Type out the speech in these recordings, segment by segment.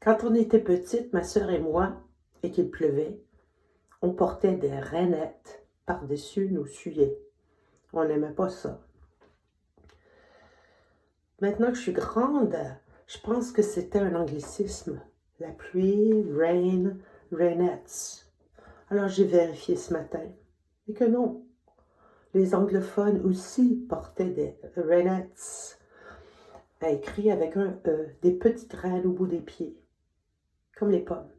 Quand on était petite, ma sœur et moi, et qu'il pleuvait, on portait des rainettes par-dessus nos souliers. On n'aimait pas ça. Maintenant que je suis grande, je pense que c'était un anglicisme. La pluie, rain, rainettes. Alors j'ai vérifié ce matin. Et que non. Les anglophones aussi portaient des rainettes, écrit avec un E, des petites graines au bout des pieds, comme les pommes.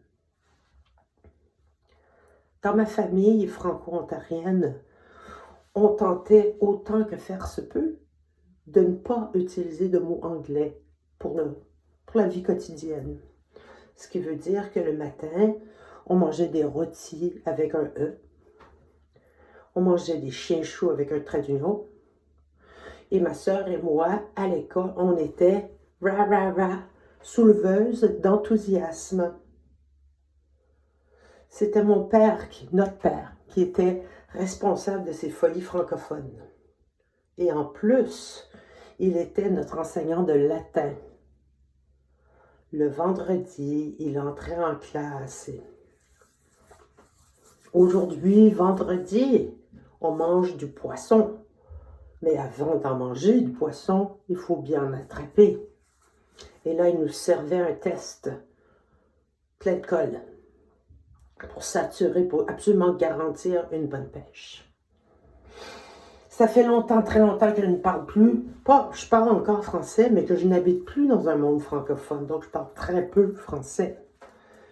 Dans ma famille franco-ontarienne, on tentait autant que faire se peut de ne pas utiliser de mots anglais pour la vie quotidienne. Ce qui veut dire que le matin, on mangeait des rôtis avec un E, on mangeait des chiens choux avec un trait d'union, et ma sœur et moi, à l'école, on était ra-ra-ra, souleveuses d'enthousiasme. C'était mon père, notre père, qui était responsable de ces folies francophones. Et en plus, il était notre enseignant de latin. Le vendredi, il entrait en classe. Aujourd'hui, vendredi, on mange du poisson. Mais avant d'en manger du poisson, il faut bien en attraper. Et là, il nous servait un test plein de colle pour s'assurer, pour absolument garantir une bonne pêche. Ça fait longtemps, très longtemps que je ne parle plus. Je parle encore français, mais que je n'habite plus dans un monde francophone. Donc, je parle très peu français.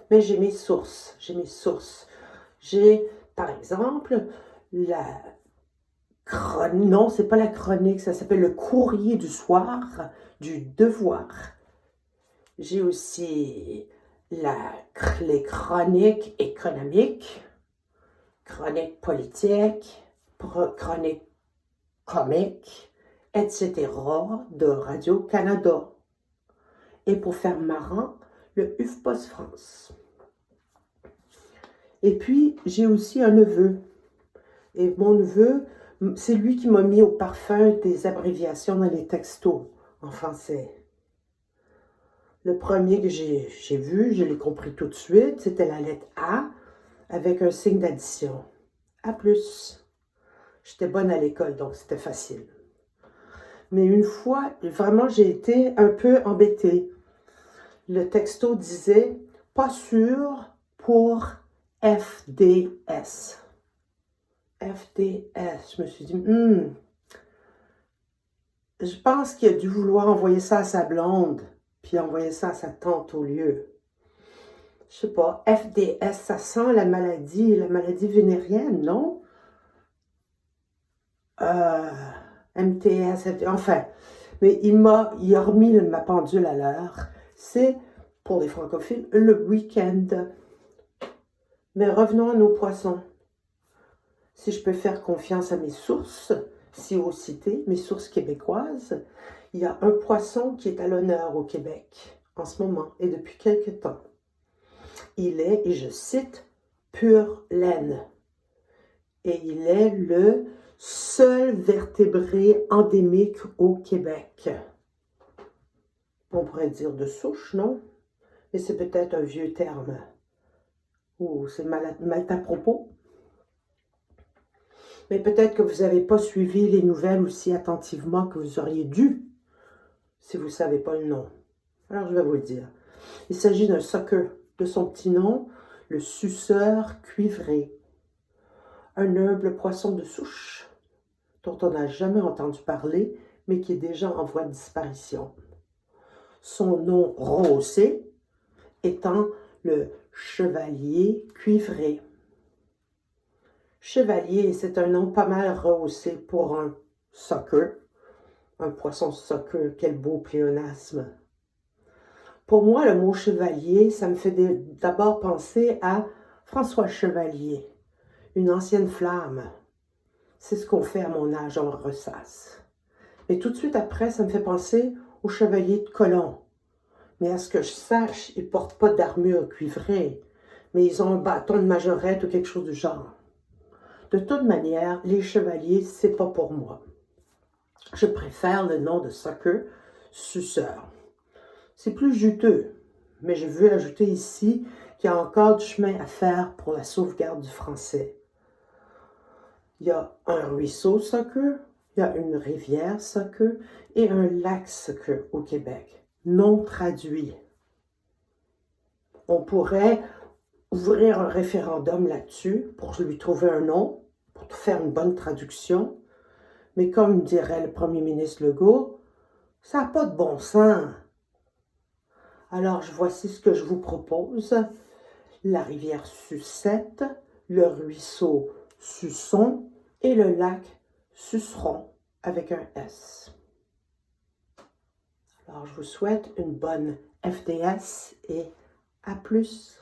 Mais j'ai mes sources. J'ai, par exemple, non, c'est pas la chronique, ça s'appelle le courrier du soir du Devoir. J'ai aussi les chroniques économiques, chroniques politiques, chroniques comiques, etc. de Radio-Canada. Et pour faire marrant, le UFPOS France. Et puis, j'ai aussi un neveu. Et mon neveu, c'est lui qui m'a mis au parfum des abréviations dans les textos en français. Le premier que j'ai vu, je l'ai compris tout de suite, c'était la lettre A avec un signe d'addition. A plus. J'étais bonne à l'école, donc c'était facile. Mais une fois, vraiment, j'ai été un peu embêtée. Le texto disait « Pas sûr pour FDS ». FDS. Je me suis dit, je pense qu'il a dû vouloir envoyer ça à sa blonde, puis envoyer ça à sa tante au lieu. Je sais pas, FDS, ça sent la maladie vénérienne, non? MTS, enfin. Mais il a remis ma pendule à l'heure. C'est, pour les francophiles, le week-end. Mais revenons à nos poissons. Si je peux faire confiance à mes sources, si aux citer, mes sources québécoises, il y a un poisson qui est à l'honneur au Québec en ce moment et depuis quelque temps. Il est, et je cite, pure laine. Et il est le seul vertébré endémique au Québec. On pourrait dire de souche, non? Mais c'est peut-être un vieux terme. Ou c'est mal à propos. Mais peut-être que vous n'avez pas suivi les nouvelles aussi attentivement que vous auriez dû, si vous ne savez pas le nom. Alors, je vais vous le dire. Il s'agit d'un sucker, de son petit nom, le suceur cuivré. Un humble poisson de souche, dont on n'a jamais entendu parler, mais qui est déjà en voie de disparition. Son nom rehaussé étant le chevalier cuivré. Chevalier, c'est un nom pas mal rehaussé pour un sucker, un poisson sucker, quel beau pléonasme. Pour moi, le mot chevalier, ça me fait d'abord penser à François Chevalier, une ancienne flamme. C'est ce qu'on fait à mon âge, on le ressasse. Mais tout de suite après, ça me fait penser au chevalier de Colomb. Mais à ce que je sache, ils ne portent pas d'armure cuivrée, mais ils ont un bâton de majorette ou quelque chose du genre. De toute manière, les chevaliers, c'est pas pour moi. Je préfère le nom de sucker, suceur. C'est plus juteux, Mais je veux ajouter ici qu'il y a encore du chemin à faire pour la sauvegarde du français. Il y a un ruisseau Soccer, il y a une rivière Soccer et un lac Soccer au Québec, non traduit. On pourrait ouvrir un référendum là-dessus pour lui trouver un nom, pour faire une bonne traduction. Mais comme dirait le premier ministre Legault, ça n'a pas de bon sens. Alors, voici ce que je vous propose. La rivière Sucette, le ruisseau Suçon et le lac Suceron avec un S. Alors, je vous souhaite une bonne FDS et à plus.